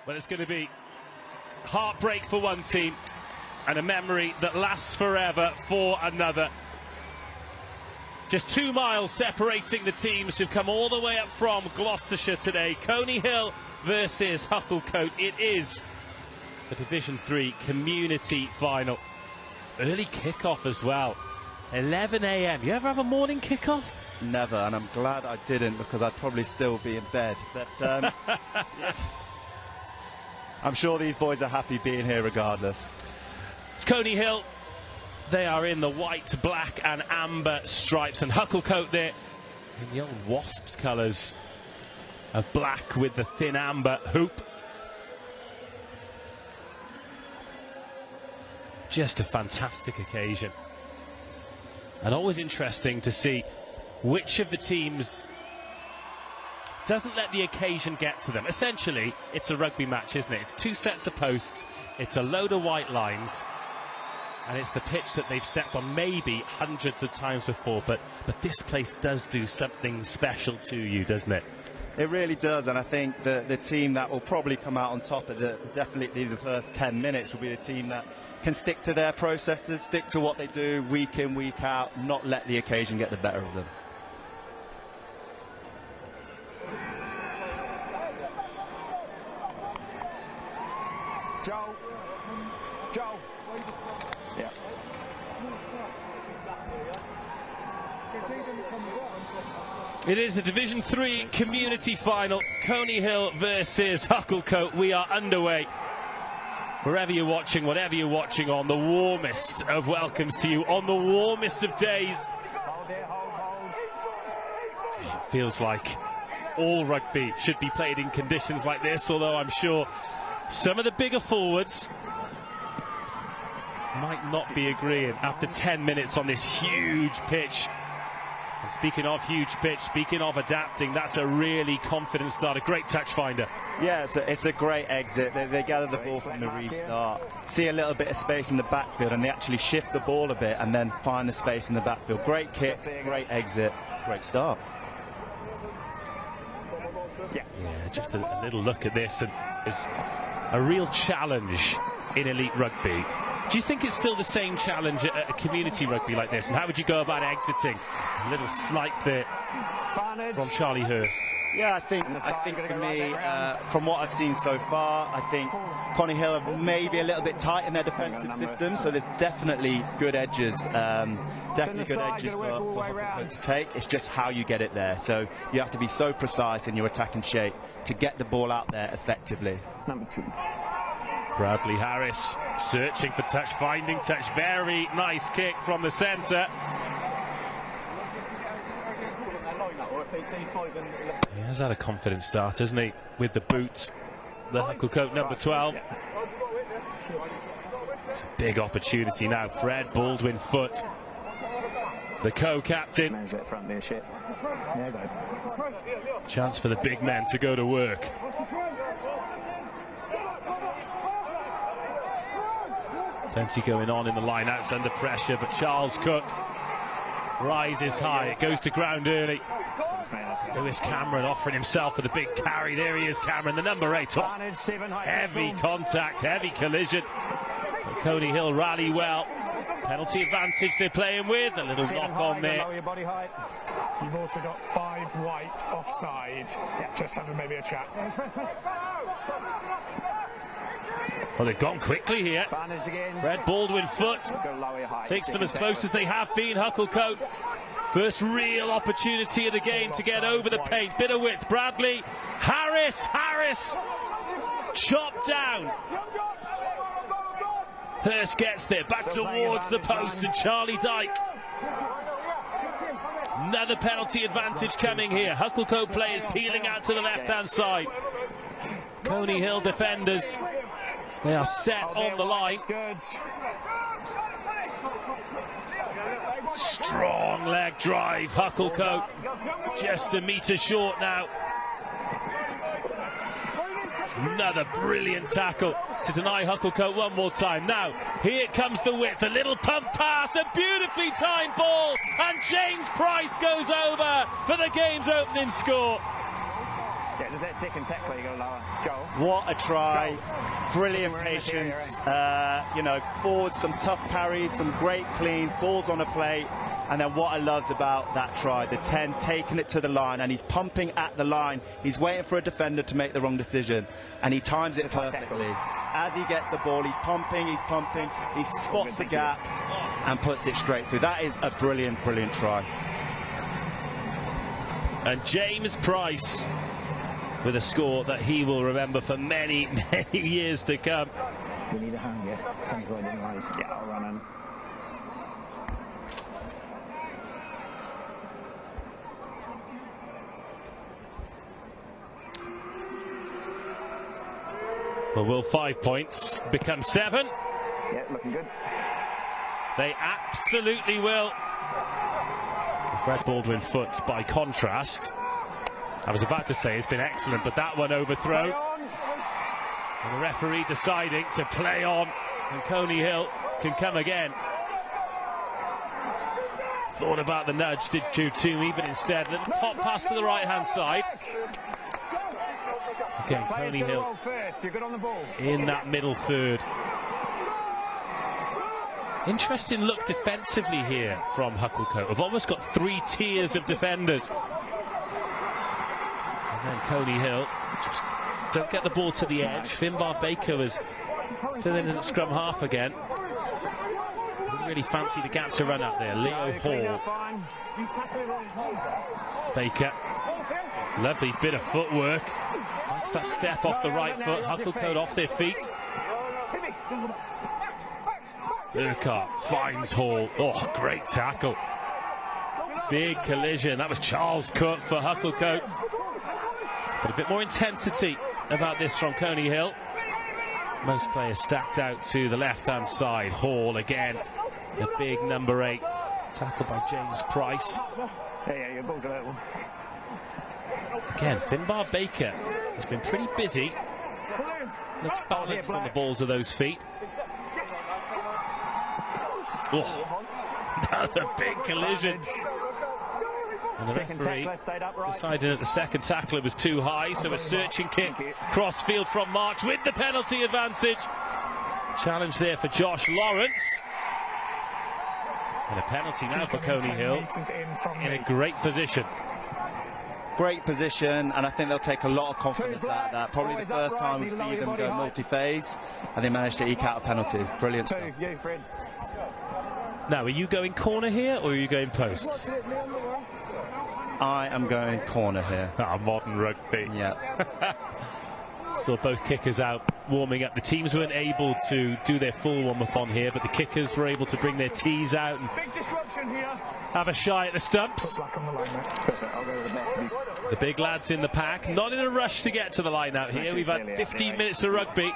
Well, it's going to be heartbreak for one team and a memory that lasts forever for another. Just 2 miles separating the teams who've come all the way up from Gloucestershire today. Coney Hill versus Hucclecote. It is the Division 3 community final. Early kickoff as well. 11 a.m. You ever have a morning kickoff? Never, and I'm glad I didn't, because I'd probably still be in bed. But yeah. I'm sure these boys are happy being here regardless. It's Coney Hill. They are in the white, black and amber stripes, and Hucclecote there in the old Wasps colours of black with the thin amber hoop. Just a fantastic occasion, and always interesting to see which of the teams doesn't let the occasion get to them. Essentially, it's a rugby match, isn't it? It's 2 sets of posts, it's a load of white lines, and it's the pitch that they've stepped on maybe hundreds of times before, but this place does do something special to you, doesn't it? It really does, and I think the team that will probably come out on top of definitely the first 10 minutes will be the team that can stick to their processes, stick to what they do week in, week out, not let the occasion get the better of them. Joe. Yeah. It is the Division 3 community final. Coney Hill versus Hucclecote. We are underway. Wherever you're watching, whatever you're watching on, the warmest of welcomes to you on the warmest of days. It feels like all rugby should be played in conditions like this, although I'm sure some of the bigger forwards might not be agreeing after 10 minutes on this huge pitch. And speaking of huge pitch, speaking of adapting, that's a really confident start, a great touch finder. Yeah, it's a great exit. They gather the ball from the restart, see a little bit of space in the backfield, and they actually shift the ball a bit and then find the space in the backfield. Great kick, great exit, great start. Yeah, just a little look at this, and there's a real challenge in elite rugby. Do you think it's still the same challenge at a community rugby like this? And how would you go about exiting? A little snipe there from Charlie Hurst. Yeah, I think for me, from what I've seen so far, I think Coney Hill are maybe a little bit tight in their defensive system, so there's definitely good edges, for Hucclecote to take. It's just how you get it there. So you have to be so precise in your attacking shape to get the ball out there effectively. Number 2. Bradley Harris searching for touch, finding touch. Very nice kick from the centre. He has had a confident start, hasn't he, with the boots, the Hucclecote number 12. It's a big opportunity now. Fred Baldwin-Foote, the co-captain. Chance for the big men to go to work. Plenty going on in the line-outs under pressure, but Charles Cook rises high. It goes to ground early. Lewis Cameron offering himself for the big carry. There he is, Cameron, the number 8. Oh, heavy contact, heavy collision. But Coney Hill rally well. Penalty advantage they're playing with. A little knock on there. You've also got 5 white offside. Just having maybe a chat. Well, they've gone quickly here. Fred Baldwin-Foote takes them as close as they have been. Hucclecote, first real opportunity of the game to get over the paint. Bit of width. Bradley, Harris chopped down. Hurst gets there, back towards the post, and Charlie Dyke. Another penalty advantage coming here. Hucclecote players peeling out to the left-hand side. Coney Hill defenders, they are set on the line. Strong leg drive, Hucclecote. Just a metre short now. Another brilliant tackle to deny Hucclecote one more time. Now, here comes the width. A little pump pass, a beautifully timed ball. And James Price goes over for the game's opening score. Does that second tackle you go lower? Joel? What a try. Brilliant patience. You know, forward, some tough parries, some great cleans, balls on a plate. And then what I loved about that try, the 10 taking it to the line, and he's pumping at the line. He's waiting for a defender to make the wrong decision, and he times it perfectly. As he gets the ball, he's pumping, he spots the gap and puts it straight through. That is a brilliant, brilliant try. And James Price with a score that he will remember for many, many years to come. We need a hand, yeah. Sounds right in the eyes. Yeah, I'll run in. Well, will 5 points become 7? Yeah, looking good. They absolutely will. Fred Baldwin foot, by contrast, I was about to say it's been excellent, but that one overthrown. And the referee deciding to play on, and Coney Hill can come again. Thought about the nudge, did you too, but instead, little top pass to the right-hand side. Again, Coney Hill in that middle third. Interesting look defensively here from Hucclecote. We've almost got 3 tiers of defenders. And then Coney Hill just don't get the ball to the edge. Finbar Baker was filling in at scrum half again. Didn't really fancy the gap to run out there. Leo Hall. Baker. Lovely bit of footwork. Likes that step off the right foot. Hucclecote off their feet. Urquhart finds Hall. Oh, great tackle. Big collision. That was Charles Cook for Hucclecote. But a bit more intensity about this from Coney Hill. Most players stacked out to the left-hand side. Hall again. The big number 8. Tackled by James Price. Yeah, your ball's a little. Again, Finbar Baker has been pretty busy. Looks balanced on the balls of those feet. Oh, another big collision. And the referee decided that the second tackler was too high, so a searching kick cross field from March with the penalty advantage. Challenge there for Josh Lawrence. And a penalty now for Coney Hill in a great position. Great position, and I think they'll take a lot of confidence out of that. Probably the first time we've seen them go multi-phase, and they managed to eke out a penalty. Brilliant stuff. Now, are you going corner here, or are you going posts? I am going corner here. Modern rugby. Yeah. Saw both kickers out warming up. The teams weren't able to do their full warm-up on here, but the kickers were able to bring their tees out and have a shy at the stumps. The big lads in the pack, not in a rush to get to the line out here. We've had 15 minutes of rugby,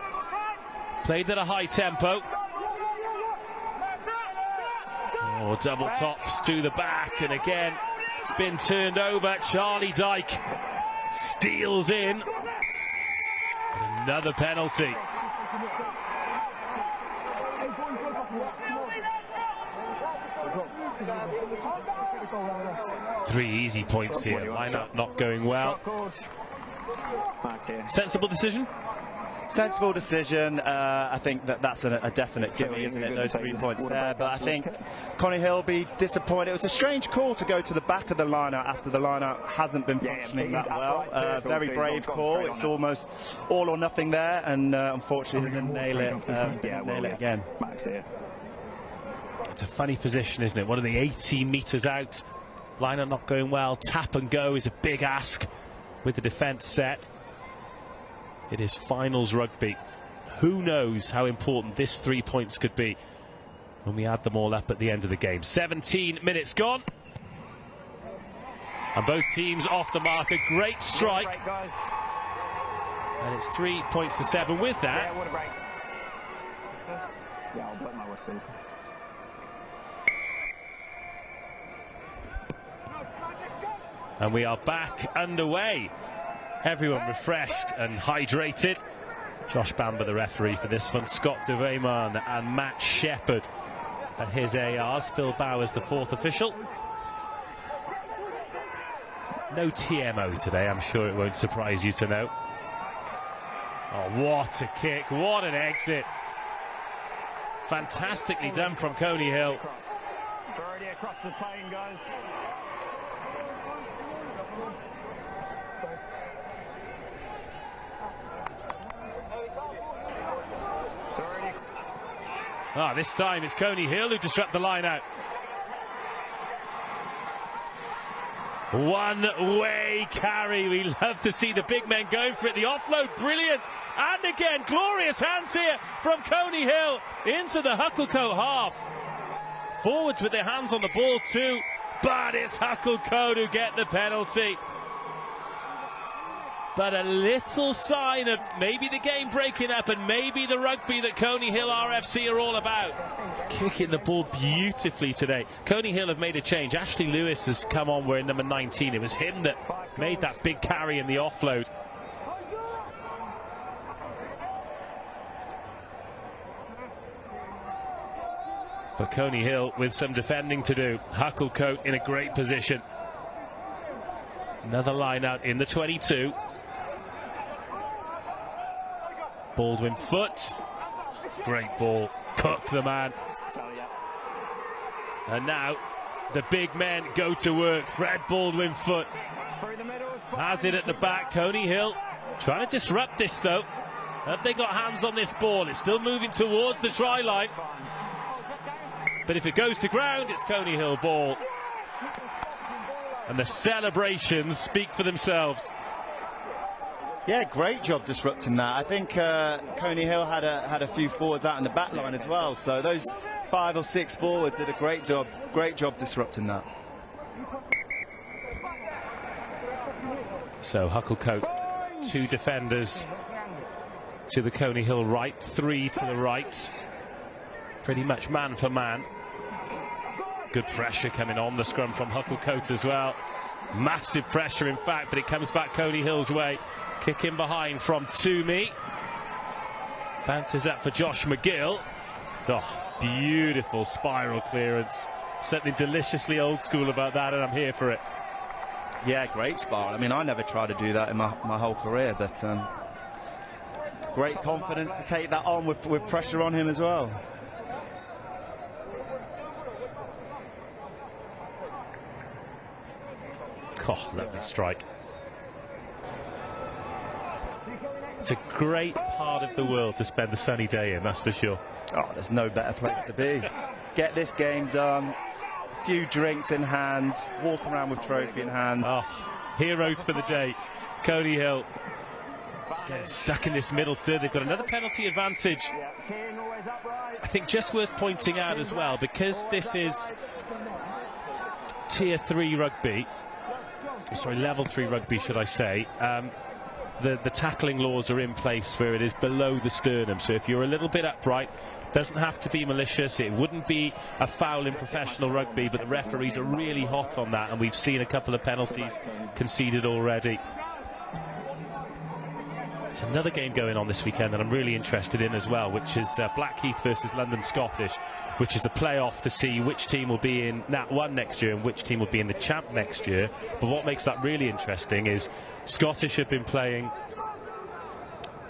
played at a high tempo. Oh, double tops to the back, and again, it's been turned over. Charlie Dyke steals in. Another penalty. Three easy points here. Line-up not going well. Sensible decision? Sensible decision. I think that's a definite gimme, isn't it? Those 3 points there. But I think Coney Hill will be disappointed. It was a strange call to go to the back of the line-out after the line-out hasn't been functioning that well. Very brave call. It's almost all or nothing there, and unfortunately they didn't nail it. Nail it again. It's a funny position, isn't it? One of the 18 metres out. Line-out not going well. Tap and go is a big ask with the defence set. It is finals rugby. Who knows how important this 3 points could be when we add them all up at the end of the game. 17 minutes gone. And both teams off the mark. A great strike. And it's 3 points to 7 with that. Yeah, what a break. Yeah, I'll blow my whistle. And we are back underway. Everyone refreshed and hydrated. Josh Bamber, the referee for this one. Scott de Weyman and Matt Shepherd at his ARs. Phil Bowers, the 4th official. No TMO today, I'm sure it won't surprise you to know. Oh, what a kick, what an exit. Fantastically done from Coney Hill. It's already across the plane, guys. This time it's Coney Hill who disrupt the line out. One-way carry. We love to see the big men going for it. The offload, brilliant. And again, glorious hands here from Coney Hill into the Hucclecote half. Forwards with their hands on the ball too, but it's Hucclecote who get the penalty. But a little sign of maybe the game breaking up and maybe the rugby that Coney Hill RFC are all about. Kicking the ball beautifully today. Coney Hill have made a change. Ashley Lewis has come on wearing number 19. It was him that made that big carry in the offload. But Coney Hill with some defending to do. Hucclecote in a great position. Another line out in the 22. Baldwin foot. Great ball. Cook the man. And now the big men go to work. Fred Baldwin foot has it at the back. Coney Hill trying to disrupt this though. Have they got hands on this ball? It's still moving towards the try line. But if it goes to ground, it's Coney Hill ball. And the celebrations speak for themselves. Yeah, great job disrupting that. I think Coney Hill had a few forwards out in the back line as well. So those 5 or 6 forwards did a great job disrupting that. So Hucclecote, 2 defenders to the Coney Hill right, 3 to the right. Pretty much man for man. Good pressure coming on the scrum from Hucclecote as well. Massive pressure in fact, but it comes back Coney Hill's way. Kick in behind from Toomey. Bounces up for Josh McGill. Oh, beautiful spiral clearance. Something deliciously old school about that, and I'm here for it. Yeah, great spiral. I mean, I never tried to do that in my whole career, but great confidence to take that on with pressure on him as well. Oh, lovely strike. It's a great part of the world to spend the sunny day in, that's for sure. Oh, there's no better place to be. Get this game done, a few drinks in hand, walk around with trophy in hand. Oh, heroes for the day. Coney Hill getting stuck in this middle third. They've got another penalty advantage. I think just worth pointing out as well, because this is Tier 3 rugby, sorry, level 3 rugby should I say, the tackling laws are in place where it is below the sternum, so if you're a little bit upright, doesn't have to be malicious, it wouldn't be a foul in professional rugby, but the referees are really hot on that, and we've seen a couple of penalties conceded already. There's another game going on this weekend that I'm really interested in as well, which is Blackheath versus London Scottish, which is the playoff to see which team will be in Nat 1 next year and which team will be in the Champ next year. But what makes that really interesting is Scottish have been playing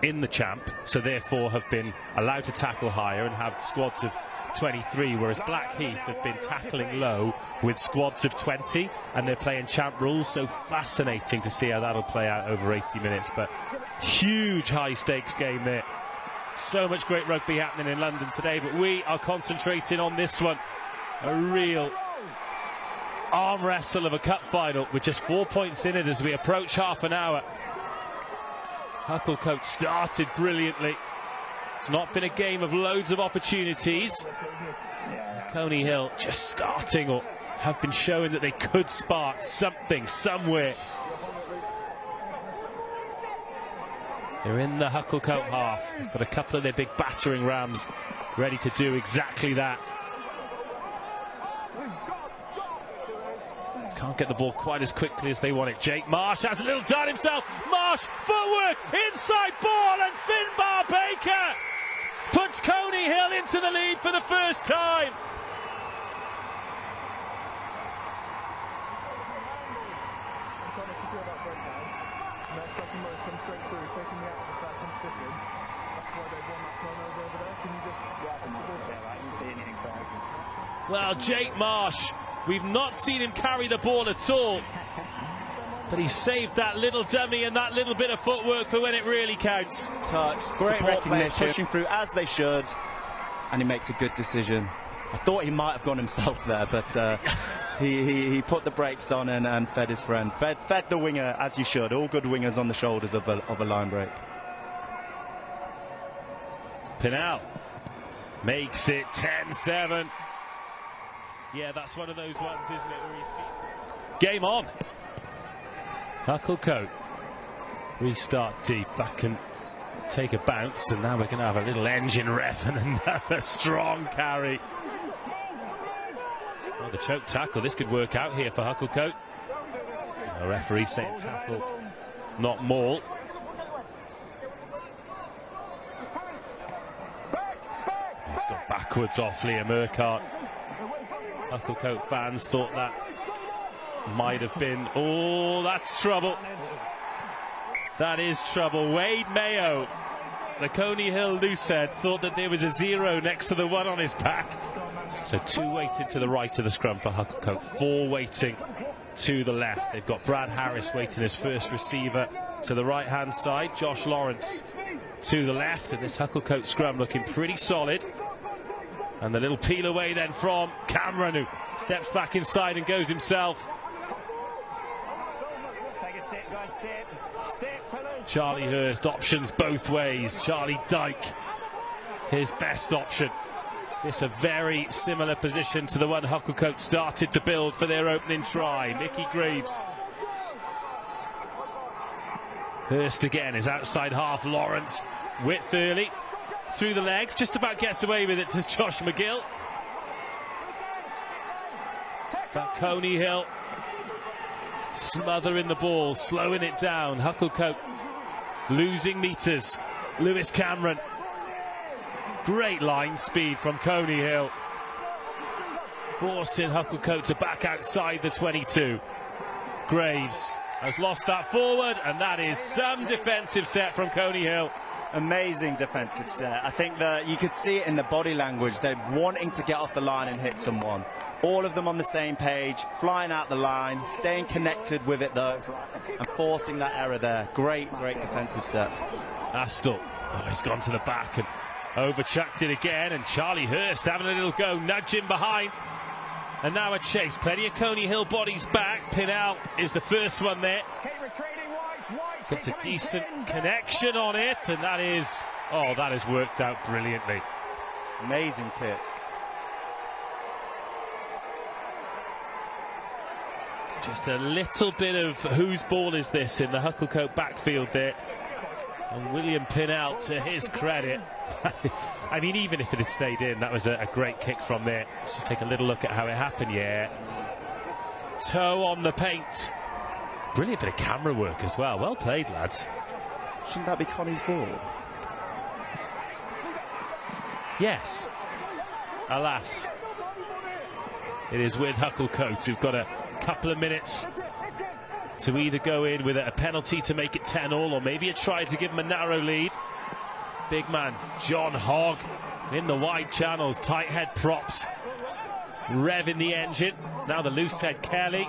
in the Champ, so therefore have been allowed to tackle higher and have squads of 23, whereas Blackheath have been tackling low with squads of 20, and they're playing Champ rules, so fascinating to see how that'll play out over 80 minutes. But huge high stakes game there. So much great rugby happening in London today, but we are concentrating on this one. A real arm wrestle of a cup final with just 4 points in it as we approach half an hour. Hucclecote started brilliantly. It's not been a game of loads of opportunities. Coney Hill just starting, or have been showing that they could spark something somewhere. They're in the Hucclecote half, but a couple of their big battering rams ready to do exactly that. Just can't get the ball quite as quickly as they want it. Jake Marsh has a little dart himself. Marsh, footwork, inside ball, and Finbar Baker puts Coney Hill into the lead for the first time. trying to secure that breakdown. And their second most come straight through, taking me out of the fair competition. That's why they've won that turnover over there. Can you just... I didn't see anything, so... Well, Jake Marsh, we've not seen him carry the ball at all. But he saved that little dummy and that little bit of footwork for when it really counts. Touch, Great support players recognition. pushing through as they should, and he makes a good decision. I thought he might have gone himself there, but he put the brakes on and fed his friend. Fed the winger as you should. All good wingers on the shoulders of a line break. Pinal makes it 10-7. Yeah, that's one of those ones, isn't it? Where he's... Game on. Hucclecote restart deep, back and take a bounce, and now we're going to have a little engine rev and another strong carry. Oh, the choke tackle, this could work out here for Hucclecote. The referee saying tackle, not maul. He's got backwards off Liam Urquhart. Hucclecote fans thought that might have been... Oh, that's trouble. That is trouble. Wade Mayo, the Coney Hill loosehead, thought that there was a 0 next to the 1 on his back. So 2 waiting to the right of the scrum for Hucclecote, 4 waiting to the left. They've got Brad Harris waiting as first receiver to the right-hand side. Josh Lawrence to the left, and this Hucclecote scrum looking pretty solid. And the little peel away then from Cameron, who steps back inside and goes himself. Take a step, guys, step, fellas. Charlie Hurst, options both ways. Charlie Dyke, his best option. This a very similar position to the one Hucclecote started to build for their opening try. Mickey Greaves. Hurst again is outside half. Lawrence, width early. Through the legs, just about gets away with it to Josh McGill. But Coney Hill smothering the ball, slowing it down. Hucclecote losing meters. Lewis Cameron. Great line speed from Coney Hill, forcing Hucclecote to back outside the 22. Graves has lost that forward, and that is some defensive set from Coney Hill. Amazing defensive set. I think that you could see it in the body language. They're wanting to get off the line and hit someone. All of them on the same page, flying out the line, staying connected with it though, and forcing that error there. Great defensive set. Astle, oh, he's gone to the back and over-chucked it again, and Charlie Hurst having a little go, nudging behind. And now a chase. Plenty of Coney Hill bodies back. Pinal is the first one there. Gets a decent connection on it, and that is... Oh, that has worked out brilliantly. Amazing kick. Just a little bit of whose ball is this in the Hucclecote backfield there. And William Pinal, to his credit, I mean, even if it had stayed in, that was a great kick from there. Let's just take a little look at how it happened. Yeah, toe on the paint. Brilliant bit of camera work as well. Well played, lads. Shouldn't that be Connie's ball? Yes. Alas, it is with Hucclecote, who've got a couple of minutes to either go in with a penalty to make it 10-all, or maybe a try to give them a narrow lead. Big man John Hogg in the wide channels, tight head props, revving the engine. Now the loose head Kelly.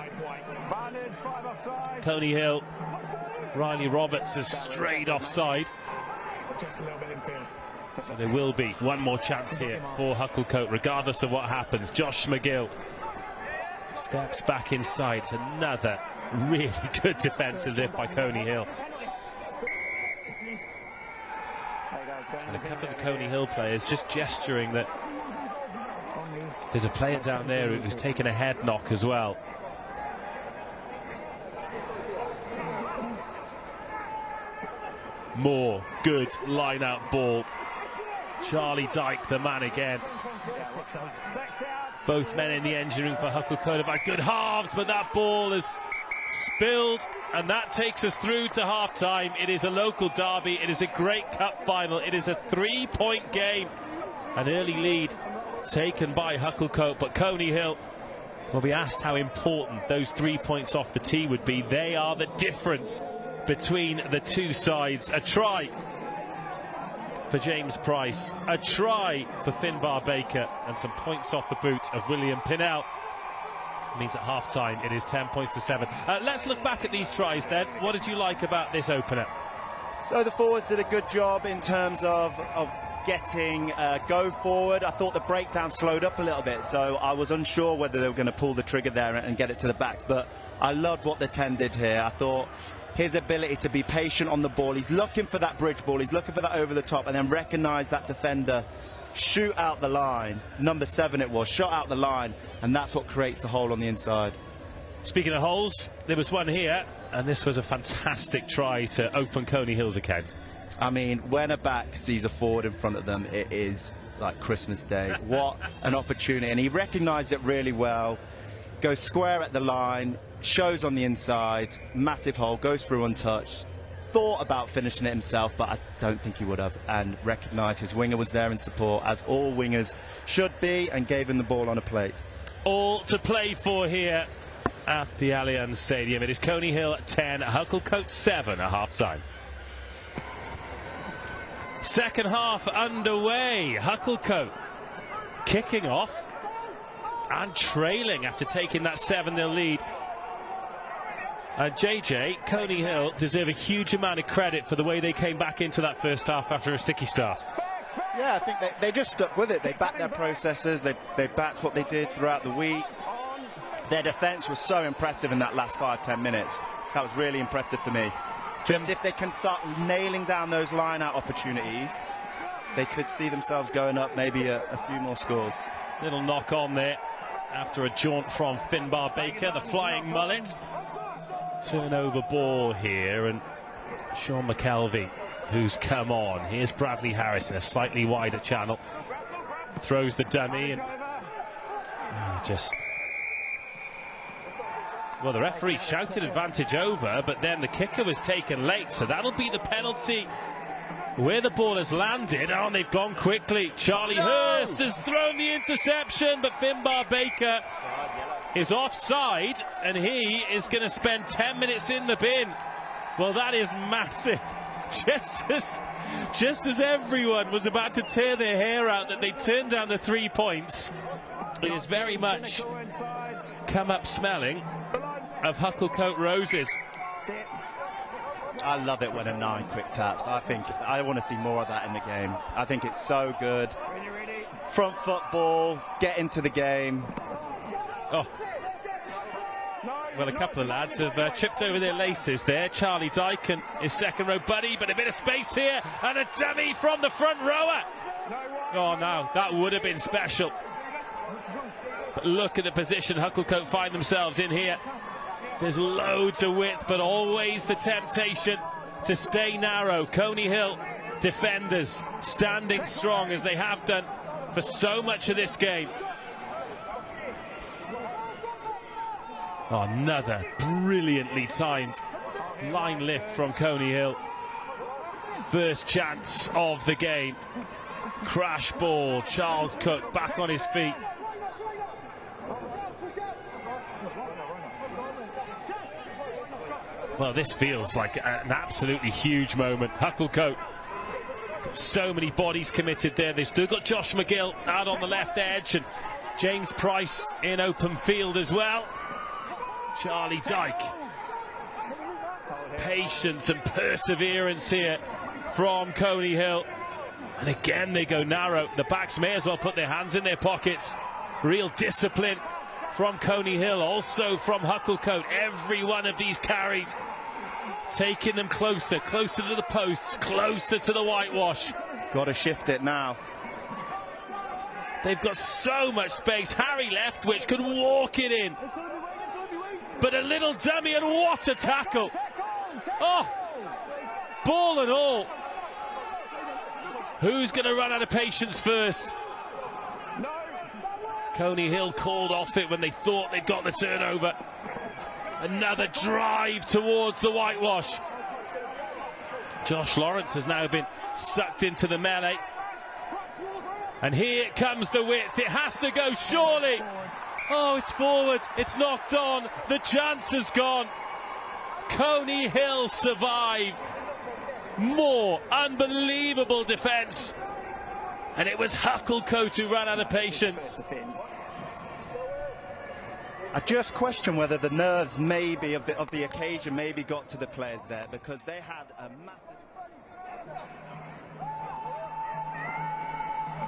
Coney Hill, Riley Roberts has strayed offside. Just a little bit in field. So there will be one more chance here for Hucclecote, regardless of what happens. Josh McGill steps back inside. It's another really good defensive lift by Coney Hill. And a couple of the Coney Hill players just gesturing that there's a player down there who's taken a head knock as well. More good line-out ball. Charlie Dyke, the man again. Both men in the engine room for Hucclecote have had good halves, but that ball is spilled, and that takes us through to half-time. It is a local derby. It is a great cup final. It is a 3-point game. An early lead taken by Hucclecote, but Coney Hill Well, we asked how important those 3 points off the tee would be. They are the difference between the two sides. A try for James Price, a try for Finbar Baker, and some points off the boot of William Pinnell. Means at half-time it is 10 points to 7. Let's look back at these tries then. What did you like about this opener? So the forwards did a good job in terms of getting go forward. I thought the breakdown slowed up a little bit, so I was unsure whether they were going to pull the trigger there and get it to the backs, but I loved what the 10 did here. I thought his ability to be patient on the ball, he's looking for that bridge ball, he's looking for that over the top, and then recognise that defender, shoot out the line, number 7 it was, shot out the line, and that's what creates the hole on the inside. Speaking of holes, there was one here, and this was a fantastic try to open Coney Hill's account. I mean, when a back sees a forward in front of them, it is like Christmas Day. What an opportunity. And he recognised it really well. Goes square at the line, shows on the inside, massive hole, goes through untouched. Thought about finishing it himself, but I don't think he would have. And recognised his winger was there in support, as all wingers should be, and gave him the ball on a plate. All to play for here at the Allianz Stadium. It is Coney Hill 10, Hucclecote 7 at half-time. Second half underway. Hucclecote kicking off and trailing after taking that 7-0 lead. JJ, Coney Hill deserve a huge amount of credit for the way they came back into that first half after a sticky start. Yeah, I think they just stuck with it. They backed their processes. They backed what they did throughout the week. Their defence was so impressive in that last 5-10 minutes. That was really impressive for me. Just if they can start nailing down those line-out opportunities, they could see themselves going up maybe a few more scores. Little knock on there after a jaunt from Finbar Baker, the flying mullet. Turnover ball here, and Sean McKelvey, who's come on. Here's Bradley Harris in a slightly wider channel. Throws the dummy and well, the referee shouted advantage over, but then the kicker was taken late, so that'll be the penalty where the ball has landed. Oh, and they've gone quickly. Charlie Hurst has thrown the interception, but Finbar Baker is offside, and he is going to spend 10 minutes in the bin. Well, that is massive. Just as everyone was about to tear their hair out that they turned down the 3 points, it is very much come up smelling of Hucclecote roses. I love it when a 9 quick taps. I want to see more of that in the game. I think it's so good. Front foot ball, get into the game. Oh. Well, a couple of lads have chipped over their laces there. Charlie Dyke and his second row buddy, but a bit of space here, and a dummy from the front rower. Oh no, that would have been special. But look at the position Hucclecote find themselves in here. There's loads of width, but always the temptation to stay narrow. Coney Hill defenders standing strong as they have done for so much of this game. Oh, another brilliantly timed line lift from Coney Hill. First chance of the game. Crash ball, Charles Cook back on his feet. Well, this feels like an absolutely huge moment. Hucclecote, so many bodies committed there. They've still got Josh McGill out on the left edge, and James Price in open field as well. Charlie Dyke. Patience and perseverance here from Coney Hill. And again, they go narrow. The backs may as well put their hands in their pockets. Real discipline from Coney Hill, also from Hucclecote. Every one of these carries taking them closer to the posts, closer to the whitewash. Got to shift it now. They've got so much space. Harry Leftwich could walk it in. But a little dummy, and what a tackle. Oh, ball and all. Who's going to run out of patience first? Coney Hill called off it when they thought they'd got the turnover. Another drive towards the whitewash. Josh Lawrence has now been sucked into the melee. And here comes the width. It has to go, surely. Oh, it's forward. It's knocked on. The chance has gone. Coney Hill survive. More unbelievable defence. And it was Hucclecote who ran out of patience. I just question whether the nerves maybe of the occasion maybe got to the players there, because they had a massive...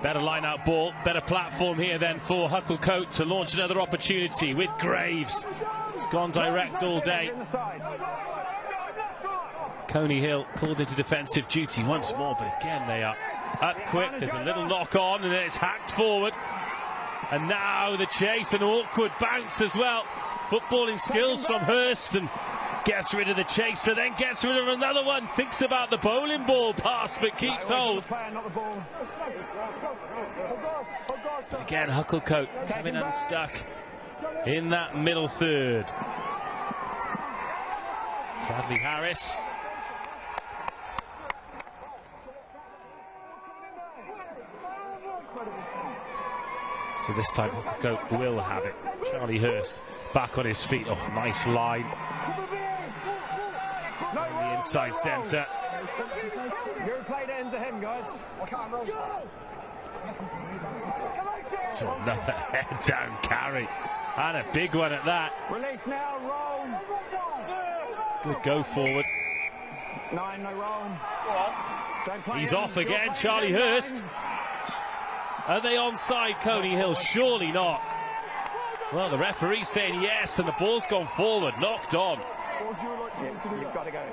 Better line-out ball, better platform here then for Hucclecote to launch another opportunity with Graves. He's gone direct all day. Coney Hill called into defensive duty once more, but again they are up quick. There's a little knock on and then it's hacked forward. And now the chase, an awkward bounce as well. Footballing skills from Hurst, and gets rid of the chaser, then gets rid of another one. Thinks about the bowling ball pass, but keeps hold. Again, Hucclecote coming unstuck in that middle third. Bradley Harris. So this time Hucclecote will have it. Charlie Hurst back on his feet. Oh, nice line. In the inside centre. You played it into him, guys. So another head down carry. And a big one at that. Release now, roll. Good go forward. 9, no roll. He's off again, Charlie Hurst. Are they onside, Coney Hill? Surely not. Well, the referee's saying yes, and the ball's gone forward, knocked on. You've got to go.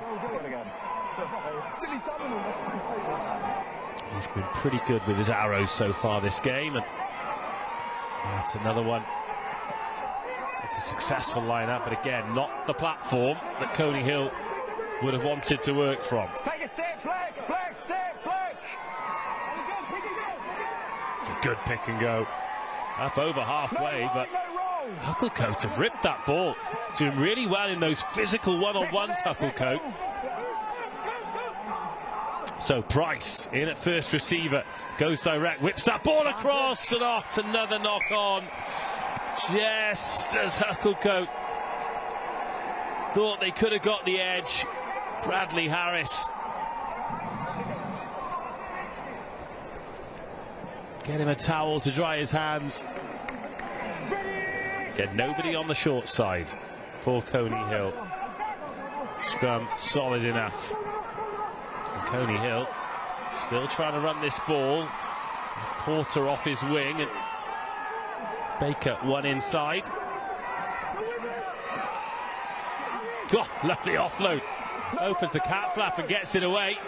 He's been pretty good with his arrows so far this game, and that's another one. It's a successful lineup, but again, not the platform that Coney Hill would have wanted to work from. Take a step, Black, step, Black. It's a good pick and go. Up over halfway, but Hucclecote have ripped that ball. Doing really well in those physical one-on-ones, Hucclecote. So Price in at first receiver, goes direct, whips that ball across, and off, another knock on. Just as Hucclecote thought they could have got the edge, Bradley Harris. Get him a towel to dry his hands. Get nobody on the short side for Coney Hill. Scrum solid enough. And Coney Hill still trying to run this ball. Porter off his wing, and Baker one inside. Oh, lovely offload. Opens the cat flap and gets it away.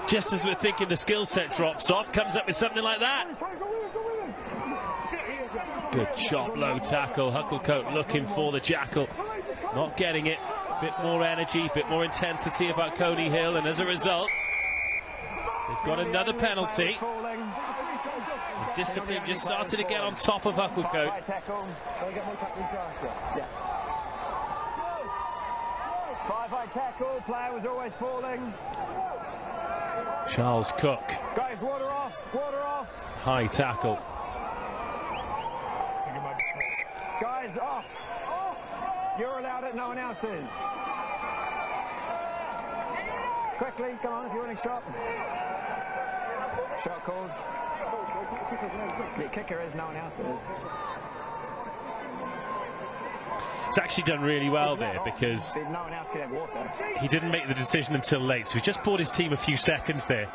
Just as we're thinking the skill set drops off, comes up with something like that. Good chop, low tackle. Hucclecote looking for the jackal. Not getting it. Bit more energy, bit more intensity about Coney Hill, and as a result, they've got another penalty. The discipline just started to get on top of Hucclecote. Five-high tackle, player was always falling. Charles Cook. Guys, water off. High tackle. Guys, off. You're allowed it, no one else is. Quickly, come on, if you're winning shot. Shot calls. The kicker is, no one else is. It's actually done really well there, because no one else can have water. He didn't make the decision until late, so he just bought his team a few seconds there.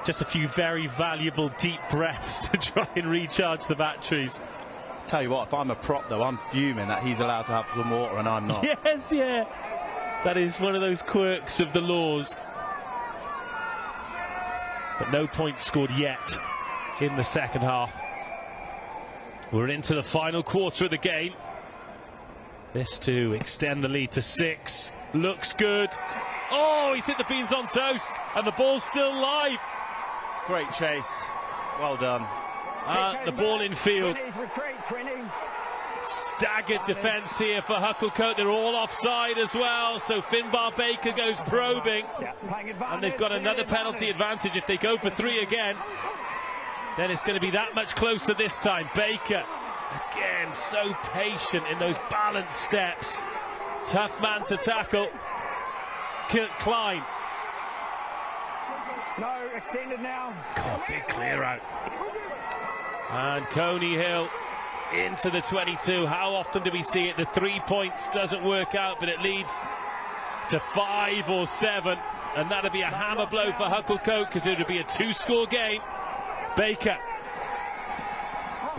Just a few very valuable deep breaths to try and recharge the batteries. Tell you what, if I'm a prop though, I'm fuming that he's allowed to have some water and I'm not. Yes, yeah. That is one of those quirks of the laws. But no points scored yet in the second half. We're into the final quarter of the game. This to extend the lead to 6. Looks good. Oh, he's hit the beans on toast, and the ball's still live. Great chase. Well done. The ball in field. Staggered defence here for Hucclecote. They're all offside as well, so Finbar Baker goes probing. And they've got another penalty advantage. If they go for 3 again, then it's going to be that much closer this time. Baker Again, so patient in those balanced steps. Tough man to tackle. Klein. No, extended now. God, big clear out. And Coney Hill into the 22. How often do we see it? The 3 points doesn't work out, but it leads to 5 or 7. And that'll be a hammer blow for Hucclecote, because it'll be a 2-score game. Baker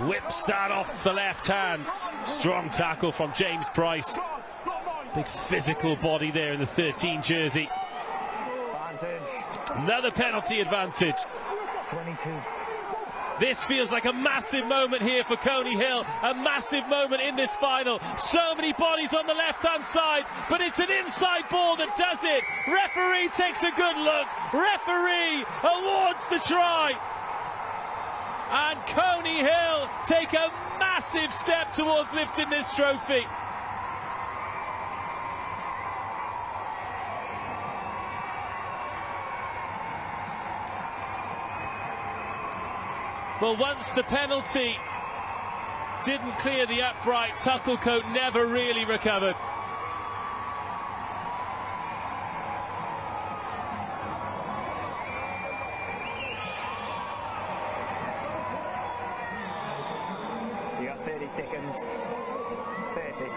whips that off the left hand. Strong tackle from James Price. Big physical body there in the 13 jersey. Another penalty advantage. 22. This feels like a massive moment here for Coney Hill, a massive moment in this final. So many bodies on the left-hand side, but it's an inside ball that does it. Referee takes a good look. Referee awards the try. And Coney Hill take a massive step towards lifting this trophy. Well, once the penalty didn't clear the uprights, Hucclecote never really recovered. You got 30 seconds. 30.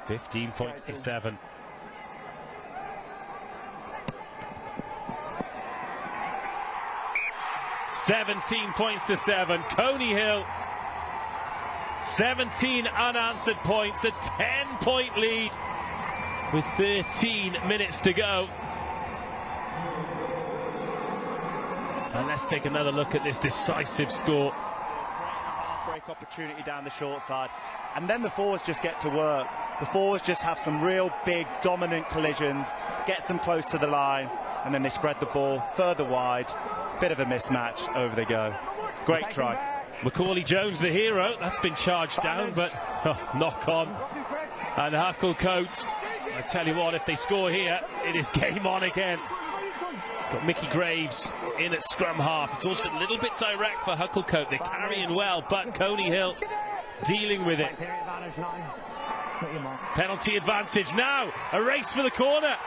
$15 points to 7. $17 points to 7. Coney Hill, 17 unanswered points, a 10-point lead with 13 minutes to go. And let's take another look at this decisive score. Break opportunity down the short side, and then the forwards just get to work. The forwards just have some real big dominant collisions, gets them close to the line, and then they spread the ball further wide. Bit of a mismatch, over they go. Great try. Macaulay Jones, the hero, that's been charged down, but knock on. And Hucclecote, I tell you what, if they score here, it is game on again. Got Mickey Graves in at scrum half. It's also a little bit direct for Hucclecote. They're carrying well, but Coney Hill dealing with it. Penalty advantage now. A race for the corner.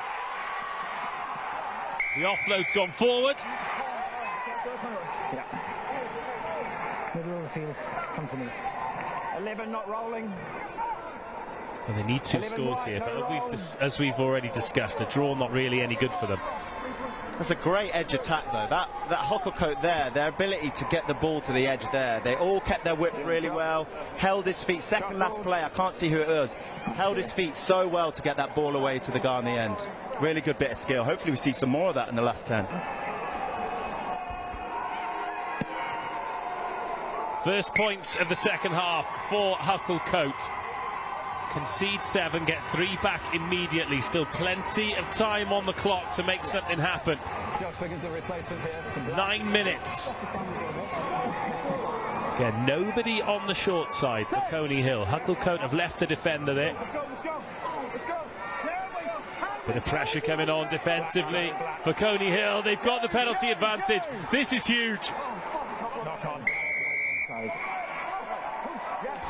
The offload's gone forward. Middle of the field, come to me. 11 not rolling. And they need 2 scores here, but as we've already discussed, a draw not really any good for them. That's a great edge attack, though. That Hucclecote there, their ability to get the ball to the edge there. They all kept their width really well, held his feet. Second last play, I can't see who it was. Held his feet so well to get that ball away to the guy on the end. Really good bit of skill. Hopefully we see some more of that in the last 10. First points of the second half for Hucclecote. Concede 7, get 3 back immediately. Still plenty of time on the clock to make something happen. 9 minutes. Again, nobody on the short side for Coney Hill. Hucclecote have left the defender there. Bit of pressure coming on defensively for Coney Hill. They've got the penalty advantage. This is huge.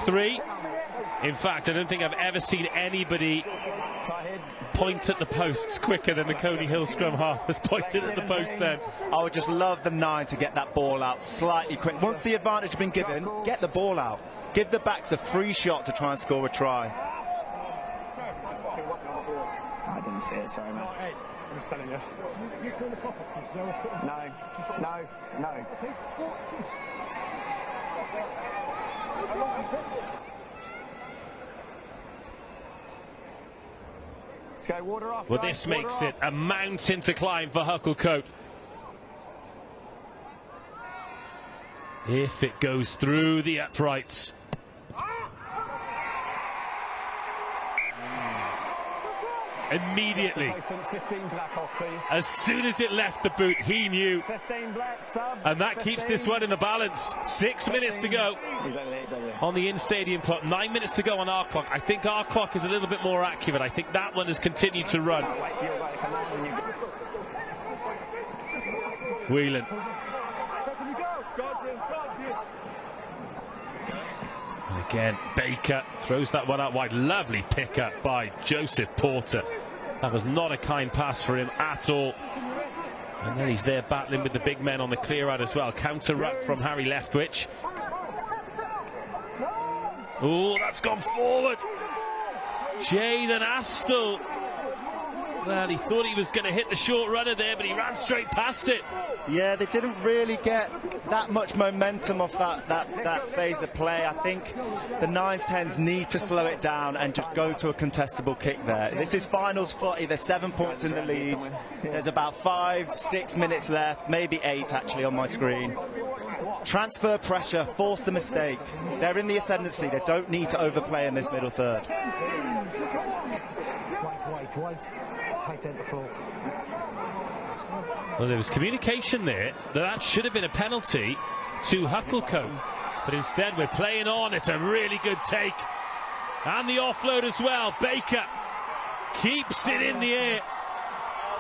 3. In fact, I don't think I've ever seen anybody point at the posts quicker than the Coney Hill scrum half has pointed at the post then. I would just love the 9 to get that ball out slightly quick. Once the advantage has been given, get the ball out. Give the backs a free shot to try and score a try. I didn't see it, sorry, mate. I'm just telling you. No. Let's go, water off. Well, this makes it a mountain to climb for Hucclecote. If it goes through the uprights. immediately. 15 black off, please. As soon as it left the boot, he knew. 15 black, sub. And that keeps this one in the balance. 6 minutes to go He's over there. on the in-stadium clock. 9 minutes to go on our clock. I think our clock is a little bit more accurate. I think that one has continued to run. Wait for your guy to come on when you go. Whelan. And again, Baker throws that one out wide. Lovely pick up by Joseph Porter. That was not a kind pass for him at all. And then he's there battling with the big men on the clear out as well. Counter ruck from Harry Leftwich. Oh, that's gone forward. Jaden Astle. Well, he thought he was going to hit the short runner there, but he ran straight past it. Yeah, they didn't really get that much momentum off that phase of play. I think the 9s, 10s need to slow it down and just go to a contestable kick there. This is finals footy. There's 7 points in the lead. There's about 5, 6 minutes left, maybe 8 actually on my screen. Transfer pressure, force the mistake. They're in the ascendancy. They don't need to overplay in this middle third. Wait. Tight end the floor. Well, there was communication there that should have been a penalty to Hucclecote, but instead we're playing on. It's a really good take, and the offload as well. Baker keeps it in the air,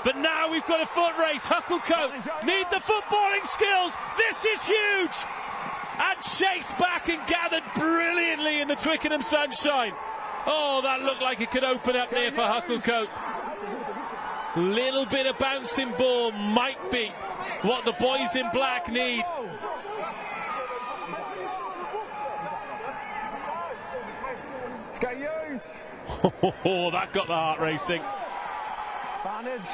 but now we've got a foot race. Hucclecote need the footballing skills. This is huge, and chased back and gathered brilliantly in the Twickenham sunshine. Oh, that looked like it could open up there for Hucclecote. Little bit of bouncing ball might be what the boys in black need. Let's go, use. Oh, that got the heart racing. Advantage.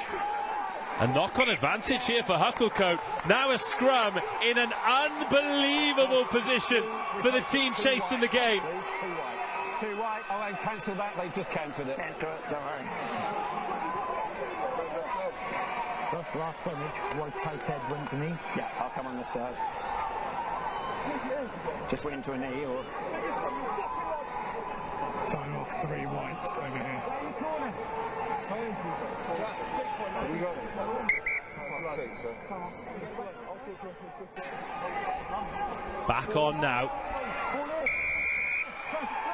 A knock-on advantage here for Hucclecote. Now a scrum in an unbelievable position for the team chasing the game. Too wide. Oh, they cancelled that. They just cancelled it. Cancel it. Don't worry. Last scrimmage, White tight head went to knee. Yeah, I'll come on this side. Just went into a knee or... Time off 3 whites over here. Back on now.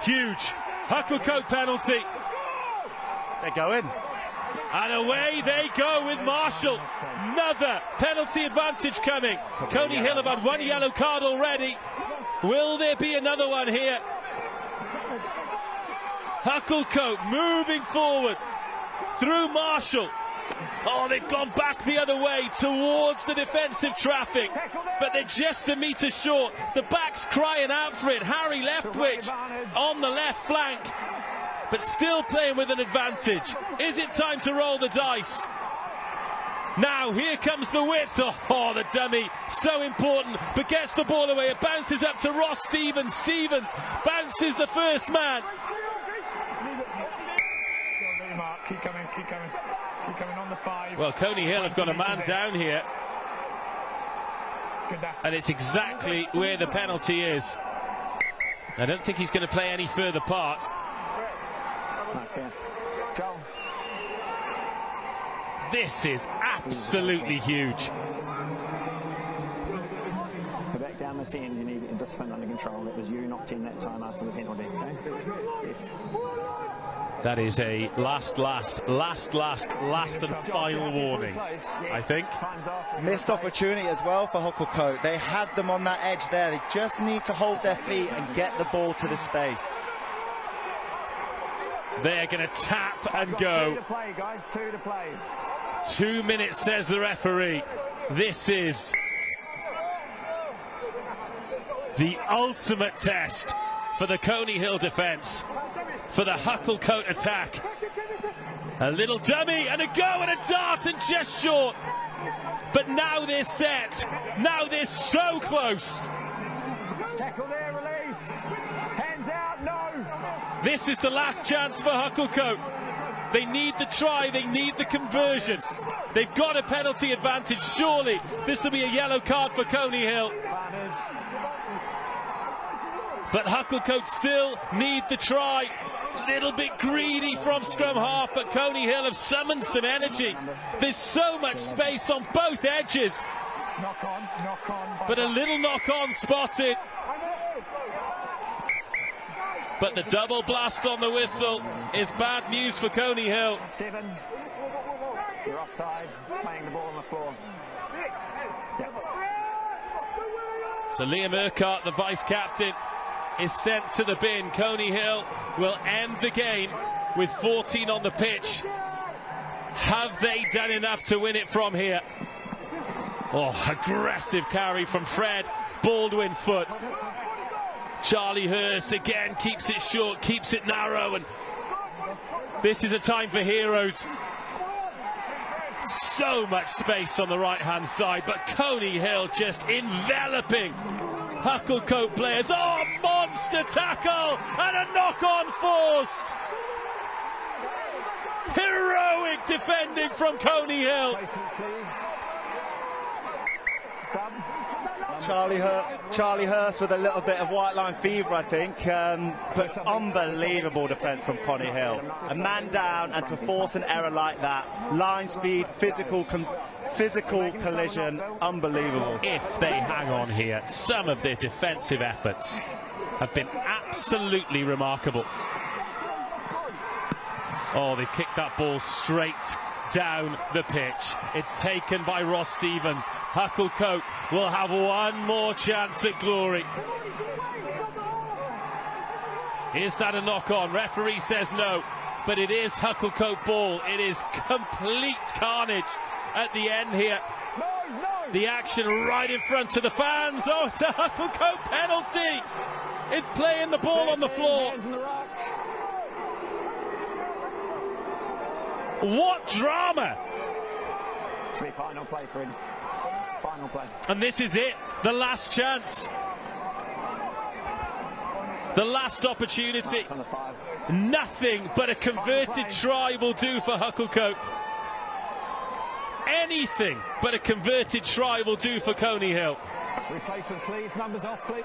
Huge Hucclecote penalty. They go in. And away they go with Marshall. Another penalty advantage coming. Coney Hill have had 1 yellow card already. Will there be another one here? Hucclecote moving forward through Marshall. Oh, they've gone back the other way towards the defensive traffic, but they're just a metre short. The back's crying out for it. Harry Leftwich on the left flank, but still playing with an advantage. Is it time to roll the dice? Now here comes the width. Oh, the dummy, so important, but gets the ball away. It bounces up to Ross Stevens. Stevens bounces the first man. Keep coming on the 5. Well, Coney Hill have got a man down here, and it's exactly where the penalty is. I don't think he's going to play any further part. This is absolutely huge. Back down the scene, you need discipline under control. It was you knocked in that time after the penalty, okay? Yes. That is a last and final warning, I think. Missed opportunity as well for Hucclecote. They had them on that edge there. They just need to hold their feet and get the ball to the space. They're going to tap and go. 2 to play, guys. 2 to play. 2 minutes, says the referee. This is the ultimate test for the Coney Hill defence, for the Hucclecote attack. A little dummy and a go and a dart and just short. But now they're set. Now they're so close. Tackle there, release. Hands out, no. This is the last chance for Hucclecote. They need the try, they need the conversion. They've got a penalty advantage. Surely this will be a yellow card for Coney Hill. But Hucclecote still need the try. Little bit greedy from scrum half, but Coney Hill have summoned some energy. There's so much space on both edges. Knock on. But a little knock-on spotted. But the double blast on the whistle is bad news for Coney Hill. 7. You're offside, playing the ball on the floor. So Liam Urquhart, the vice-captain, is sent to the bin. Coney Hill will end the game with 14 on the pitch. Have they done enough to win it from here? Oh, aggressive carry from Fred Baldwin Foot. Charlie Hurst again keeps it short, keeps it narrow, and this is a time for heroes. So much space on the right-hand side, but Coney Hill just enveloping Hucclecote players. Oh, monster tackle and a knock-on forced. Heroic defending from Coney Hill. Charlie Hurst with a little bit of white line fever, I think, but unbelievable defence from Coney Hill. A man down, and to force an error like that, line speed, physical collision, unbelievable. If they hang on here, some of their defensive efforts have been absolutely remarkable. Oh, they kicked that ball straight down the pitch. It's taken by Ross Stevens. Hucclecote will have one more chance at glory. Is that a knock-on? Referee says no, but it is Hucclecote ball. It is complete carnage at the end here. The action right in front of the fans. Oh, it's a Hucclecote penalty. It's playing the ball on the floor. What drama! It's the final play for him. Final play. And this is it. The last chance. The last opportunity. On the 5. Nothing but a converted try will do for Hucclecote. Anything but a converted try will do for Coney Hill. Replacement, please. Numbers off, please.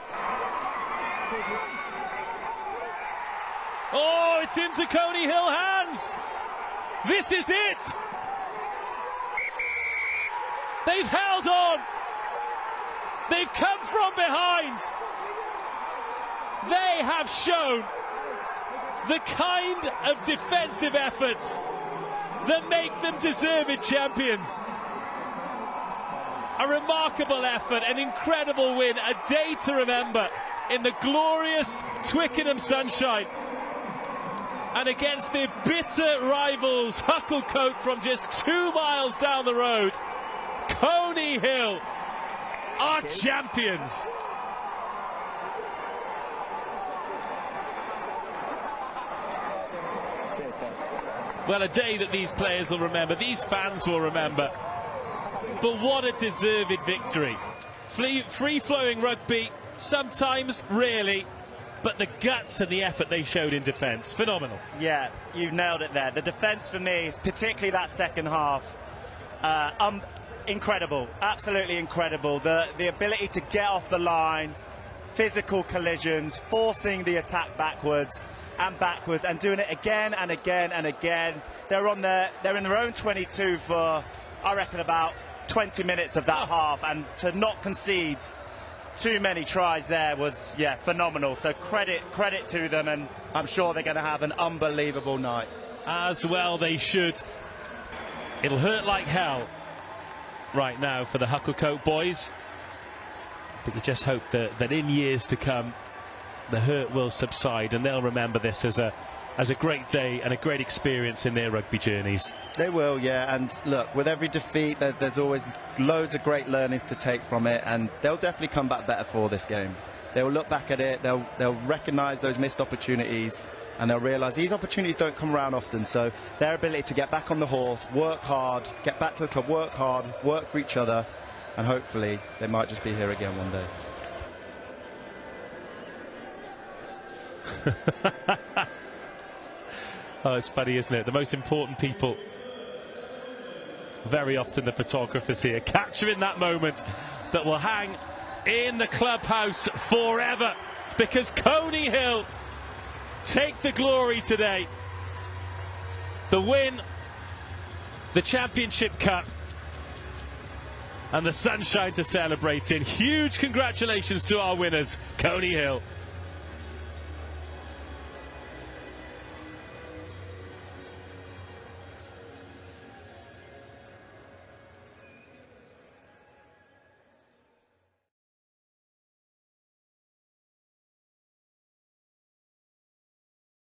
Oh, it's into Coney Hill hands. This is it. They've held on. They've come from behind. They have shown the kind of defensive efforts that make them deserved champions. A remarkable effort, an incredible win, a day to remember in the glorious Twickenham sunshine. And against their bitter rivals, Hucclecote, from just 2 miles down the road, Coney Hill are champions. Well, a day that these players will remember, these fans will remember. But what a deserved victory. Free-flowing rugby, sometimes, rarely. But the guts and the effort they showed in defence, phenomenal. Yeah, you nailed it there. The defence for me, particularly that second half, incredible, absolutely incredible. The ability to get off the line, physical collisions, forcing the attack backwards, and doing it again and again and again. They're in their own 22 for, I reckon, about 20 minutes of that half, and to not concede too many tries there was, yeah, phenomenal. So credit to them, and I'm sure they're going to have an unbelievable night. As well they should. It'll hurt like hell right now for the Hucclecote boys, but you just hope that in years to come the hurt will subside, and they'll remember this as a great day and a great experience in their rugby journeys. They will, yeah, and look, with every defeat there's always loads of great learnings to take from it, and they'll definitely come back better for this game. They'll look back at it, they'll recognise those missed opportunities, and they'll realise these opportunities don't come around often. So their ability to get back on the horse, work hard, get back to the club, work hard, work for each other, and hopefully they might just be here again one day. Oh, it's funny, isn't it? The most important people, very often the photographers here, capturing that moment that will hang in the clubhouse forever, because Coney Hill take the glory today. The win, the Championship Cup, and the sunshine to celebrate in. Huge congratulations to our winners, Coney Hill.